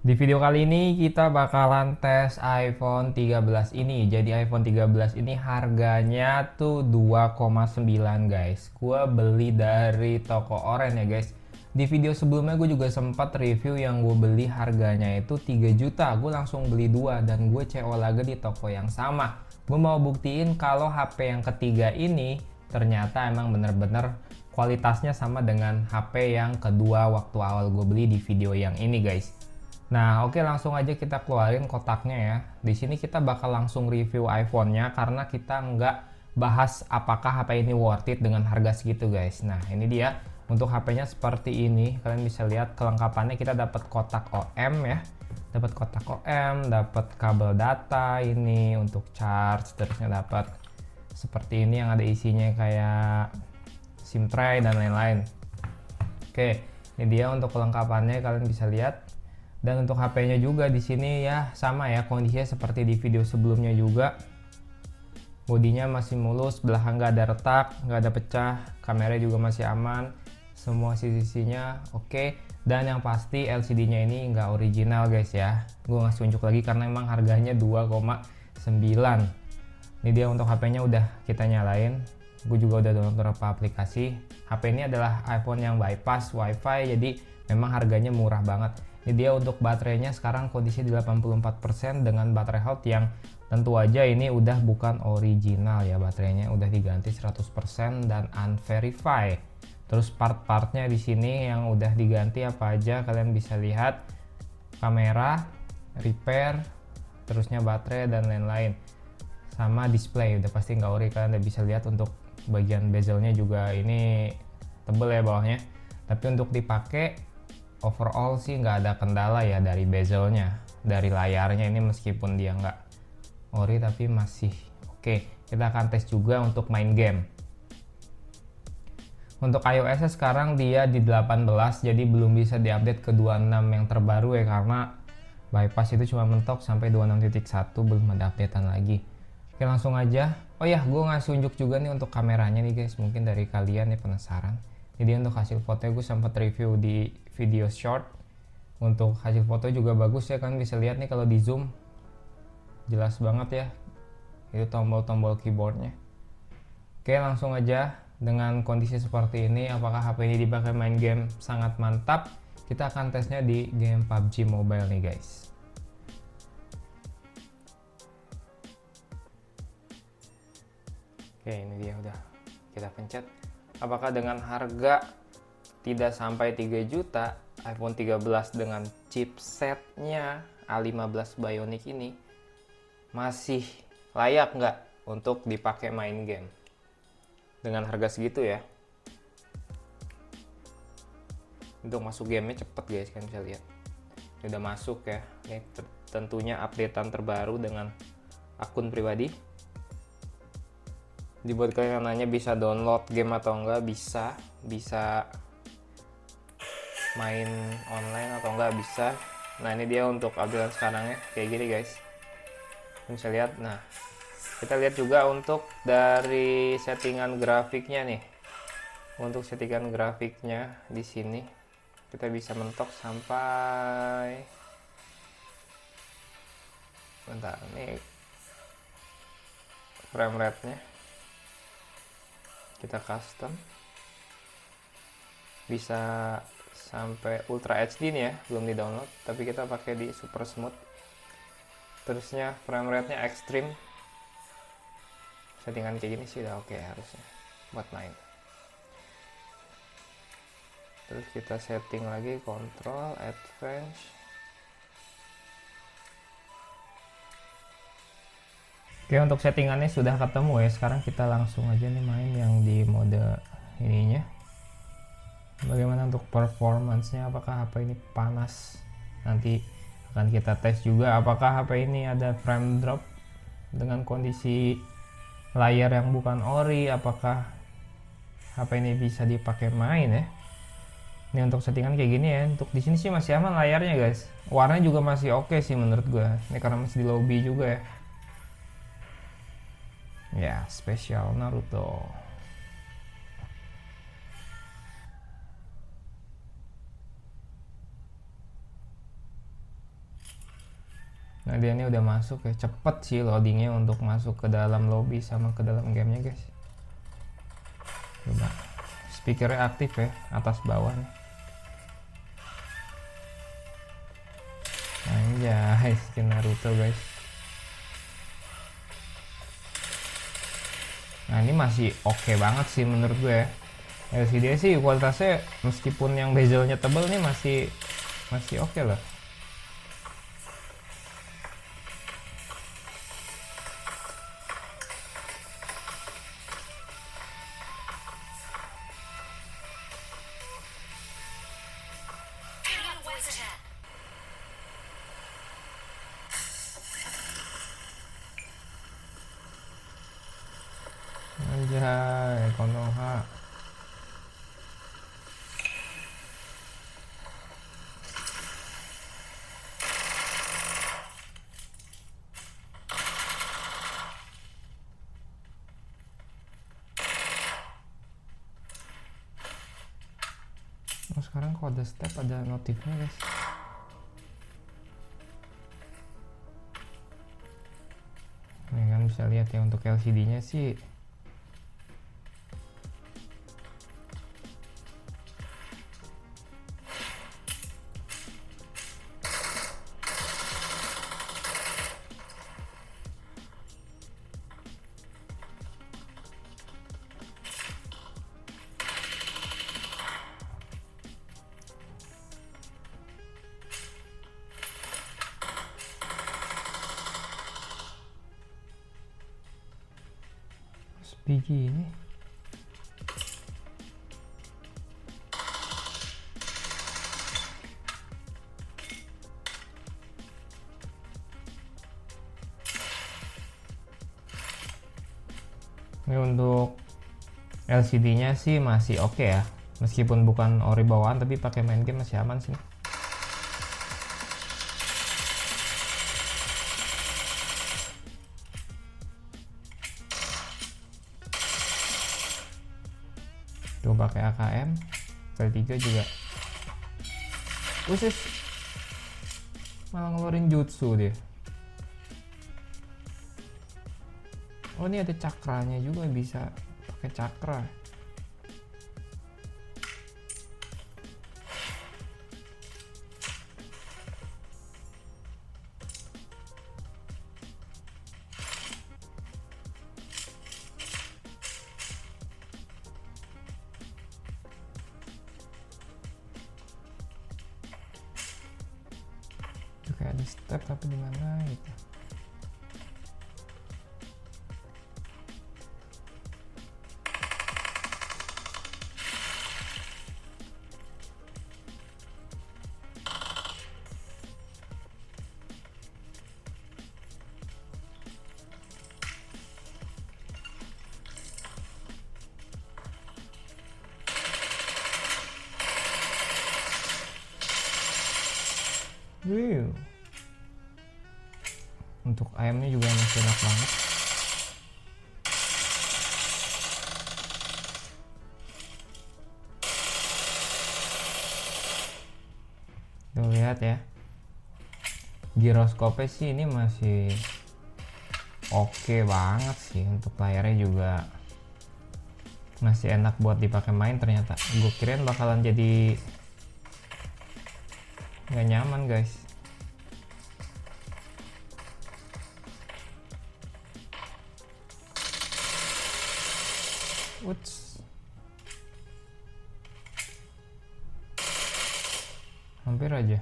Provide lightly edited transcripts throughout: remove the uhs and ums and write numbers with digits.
Di video kali ini kita bakalan tes iPhone 13 ini. Jadi iPhone 13 ini harganya tuh 2,9 guys. Gua beli dari toko oren ya guys. Di video sebelumnya gue juga sempat review yang gue beli harganya itu 3 juta. Gue langsung beli dua dan gue CO lagi di toko yang sama. Gue mau buktiin kalau HP yang ketiga ini ternyata emang bener-bener kualitasnya sama dengan HP yang kedua waktu awal gue beli di video yang ini guys. Nah, oke langsung aja kita keluarin kotaknya ya. Di sini kita bakal langsung review iPhone-nya karena kita nggak bahas apakah HP ini worth it dengan harga segitu guys. Nah, ini dia untuk HP-nya seperti ini. Kalian bisa lihat kelengkapannya, kita dapat kotak OM ya. Dapat kotak OM, dapat kabel data ini untuk charge, terusnya dapat seperti ini yang ada isinya kayak SIM tray dan lain-lain. Oke, ini dia untuk kelengkapannya, kalian bisa lihat. Dan untuk HP-nya juga di sini ya sama ya kondisinya seperti di video sebelumnya juga. Bodinya masih mulus, belakang nggak ada retak, nggak ada pecah, kameranya juga masih aman, semua sisi-sisinya oke. Dan yang pasti LCD-nya ini nggak original guys ya. Gue ngasih unjuk lagi karena emang harganya 2,9. Ini dia untuk HP-nya udah kita nyalain. Gue juga udah download beberapa aplikasi. HP ini adalah iPhone yang bypass WiFi, jadi memang harganya murah banget. Ini dia untuk baterainya sekarang kondisi di 84% dengan baterai health yang tentu aja ini udah bukan original ya, baterainya udah diganti 100% dan unverified. Terus part-partnya di sini yang udah diganti apa aja kalian bisa lihat, kamera, repair, terusnya baterai dan lain-lain. Sama display udah pasti nggak ori, kalian udah bisa lihat untuk bagian bezelnya juga ini tebel ya bawahnya. Tapi untuk dipakai overall sih nggak ada kendala ya dari bezelnya, dari layarnya ini meskipun dia nggak ori tapi masih oke. Kita akan tes juga untuk main game. Untuk iOS sekarang dia di 18, jadi belum bisa diupdate ke 26 yang terbaru ya, karena bypass itu cuma mentok sampai 26.1, belum ada updatean lagi. Oke langsung aja. Oh ya, gue ngasih unjuk juga nih untuk kameranya nih guys, mungkin dari kalian nih penasaran. Jadi untuk hasil fotonya gue sempat review di video short. Untuk hasil foto juga bagus ya, kan bisa lihat nih kalau di zoom jelas banget ya itu tombol-tombol keyboardnya. Oke langsung aja, dengan kondisi seperti ini apakah HP ini dipakai main game sangat mantap. Kita akan tesnya di game PUBG Mobile nih guys. Oke ini dia udah kita pencet. Apakah dengan harga tidak sampai 3 juta iPhone 13 dengan chipsetnya A15 Bionic ini masih layak nggak untuk dipakai main game dengan harga segitu ya. Untuk masuk gamenya cepet guys, kan bisa lihat udah masuk ya. Ini tentunya updatean terbaru dengan akun pribadi. Dibuat kalian yang nanya bisa download game atau enggak, bisa main online atau enggak, bisa. Nah ini dia untuk update sekarang ya, kayak gini guys, bisa lihat. Nah kita lihat juga untuk dari settingan grafiknya nih. Untuk settingan grafiknya di sini kita bisa mentok sampai, bentar nih, frame rate nya kita custom bisa sampai Ultra HD nih ya, belum di download tapi kita pakai di super smooth. Terusnya frame rate nya extreme, settingan kayak gini sih udah oke harusnya buat main. Terus kita setting lagi control advance. Oke untuk settingannya sudah ketemu ya, sekarang kita langsung aja nih main yang di mode ininya. Bagaimana untuk performance-nya, apakah HP ini panas? Nanti akan kita tes juga apakah HP ini ada frame drop dengan kondisi layar yang bukan ori, apakah HP ini bisa dipakai main ya. Ini untuk settingan kayak gini ya. Untuk di sini sih masih aman layarnya guys. Warnanya juga masih oke sih menurut gue. Ini karena masih di lobby juga ya. Ya, spesial Naruto. Nah dia ini udah masuk ya, cepet sih loadingnya untuk masuk ke dalam lobby sama ke dalam gamenya guys. Coba speakernya aktif ya, atas bawah nih. Anjay, skin Naruto guys. Nah ini masih oke banget sih menurut gue ya. LCD sih kualitasnya meskipun yang bezelnya tebel nih masih oke loh. Anjay, Konoha. Oh, sekarang kode step ada notifnya guys. Nih kan bisa lihat ya untuk LCD-nya sih begini. Ini untuk LCD-nya sih masih oke ya, meskipun bukan ori bawaan tapi pakai main game masih aman sih. Tuh pakai AKM kali 3 juga. Usus malah ngeluarin jutsu dia. Oh ini ada cakranya juga, bisa pakai cakra. Tuh kayak ada step tapi di mana gitu. Wow. Untuk ayamnya juga masih enak banget. Tuh lihat ya, giroskopnya sih ini masih oke banget sih. Untuk layarnya juga masih enak buat dipakai main. Ternyata gue kirain bakalan jadi nggak nyaman guys. Uts, hampir aja.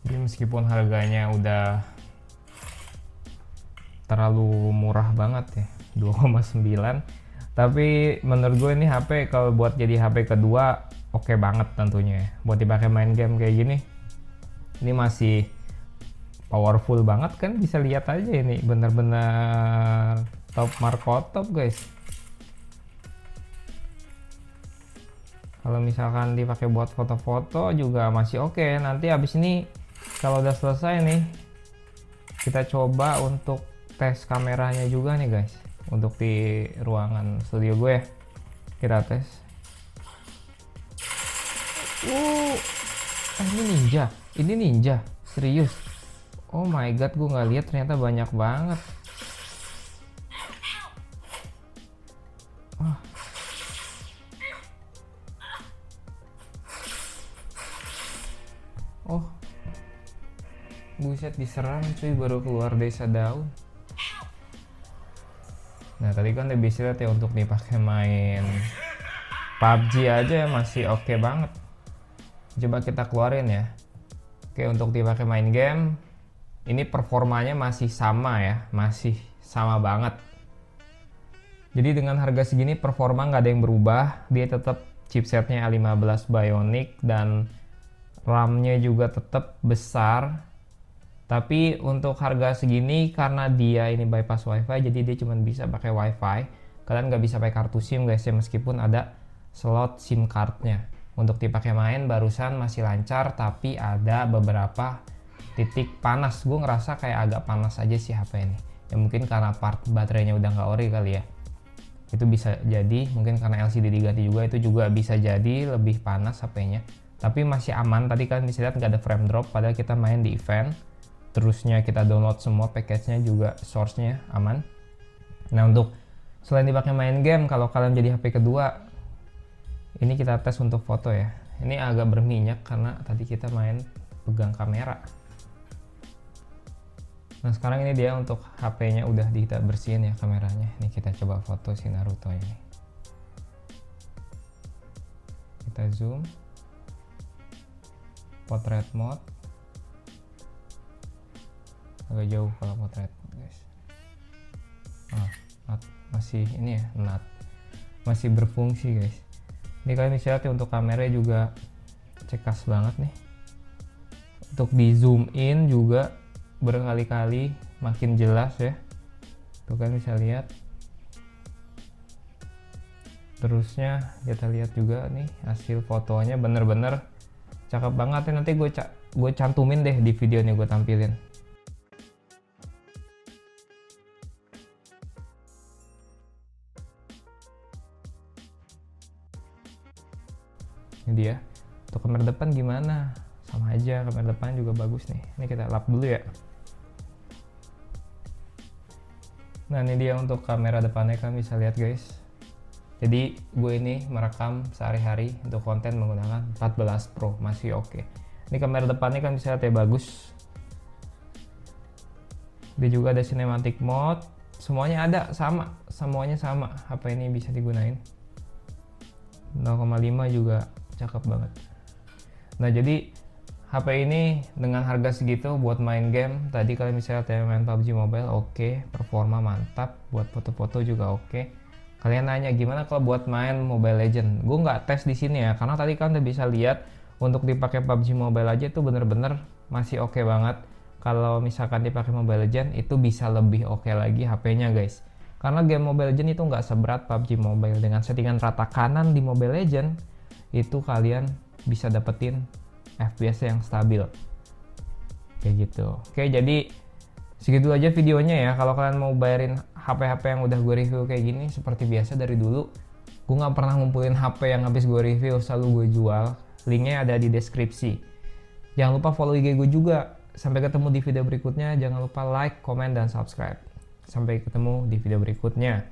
Jadi meskipun harganya udah terlalu murah banget ya, 2,9, tapi menurut gue ini HP kalau buat jadi HP kedua oke banget tentunya ya. Buat dipakai main game kayak gini, ini masih powerful banget kan, bisa lihat aja ini bener-bener top markotop guys. Kalau misalkan dipakai buat foto-foto juga masih oke. Nanti habis ini Kalau udah selesai nih, kita coba untuk tes kameranya juga nih guys. Untuk di ruangan studio gue ya, kita tes. Ini ninja, serius. Oh my god, gue nggak lihat ternyata banyak banget. Oh. Oh, buset, diserang cuy, baru keluar desa daun. Nah tadi kan udah bisa lihat ya, untuk dipakai main PUBG aja masih oke banget. Coba kita keluarin ya. Oke, untuk dipakai main game ini performanya masih sama ya, masih sama banget. Jadi dengan harga segini performa nggak ada yang berubah, dia tetap chipsetnya A15 Bionic dan RAM-nya juga tetap besar. Tapi untuk harga segini, karena dia ini bypass WiFi, jadi dia cuma bisa pakai WiFi. Kalian nggak bisa pakai kartu SIM guys ya, meskipun ada slot SIM cardnya. Untuk dipakai main barusan masih lancar, tapi ada beberapa titik panas. Gue ngerasa kayak agak panas aja sih HP ini. Ya mungkin karena part baterainya udah nggak ori kali ya. Itu bisa jadi, mungkin karena LCD diganti juga, itu juga bisa jadi lebih panas HP-nya. Tapi masih aman, tadi kalian bisa lihat nggak ada frame drop, padahal kita main di event. Terusnya kita download semua package-nya juga, source-nya aman. Nah untuk selain dipakai main game, kalau kalian jadi HP kedua, ini kita tes untuk foto ya. Ini agak berminyak karena tadi kita main pegang kamera. Nah sekarang ini dia untuk HP-nya udah kita bersihin ya kameranya. Ini kita coba foto si Naruto ini. Kita zoom. Portrait mode. Agak jauh kalau portrait guys. Masih ini ya, masih berfungsi guys. Ini kalian bisa lihat ya, untuk kameranya juga cekas banget nih. Untuk di zoom in juga berkali-kali makin jelas ya. Tuh kan bisa lihat. Terusnya kita lihat juga nih hasil fotonya bener-bener cakep banget ya. Nanti gue cantumin deh di video nih, gue tampilin. Ini dia. Untuk kamera depan gimana? Sama aja, kamera depan juga bagus nih. Ini kita lap dulu ya. Nah ini dia untuk kamera depannya, kan bisa lihat guys. Jadi gue ini merekam sehari-hari untuk konten menggunakan 14 Pro, masih oke. Ini kamera depannya kan bisa lihat ya, bagus. Dia juga ada cinematic mode, semuanya ada sama, semuanya sama. HP ini bisa digunain. 0,5 juga cakep banget. Nah jadi HP ini dengan harga segitu buat main game, tadi kalian bisa lihat ya, main PUBG Mobile oke, performa mantap, buat foto-foto juga oke. Kalian nanya gimana kalau buat main Mobile Legend? Gue nggak tes di sini ya, karena tadi kan udah bisa lihat untuk dipakai PUBG Mobile aja tuh bener-bener masih oke banget. Kalau misalkan dipakai Mobile Legend itu bisa lebih oke lagi HP-nya guys. Karena game Mobile Legend itu nggak seberat PUBG Mobile. Dengan settingan rata kanan di Mobile Legend itu kalian bisa dapetin FPS yang stabil kayak gitu. Oke, jadi segitu aja videonya ya. Kalau kalian mau bayarin HP-HP yang udah gue review kayak gini, seperti biasa dari dulu gue nggak pernah ngumpulin HP yang habis gue review, selalu gue jual. Linknya ada di deskripsi. Jangan lupa follow IG gue juga. Sampai ketemu di video berikutnya. Jangan lupa like, comment, dan subscribe. Sampai ketemu di video berikutnya.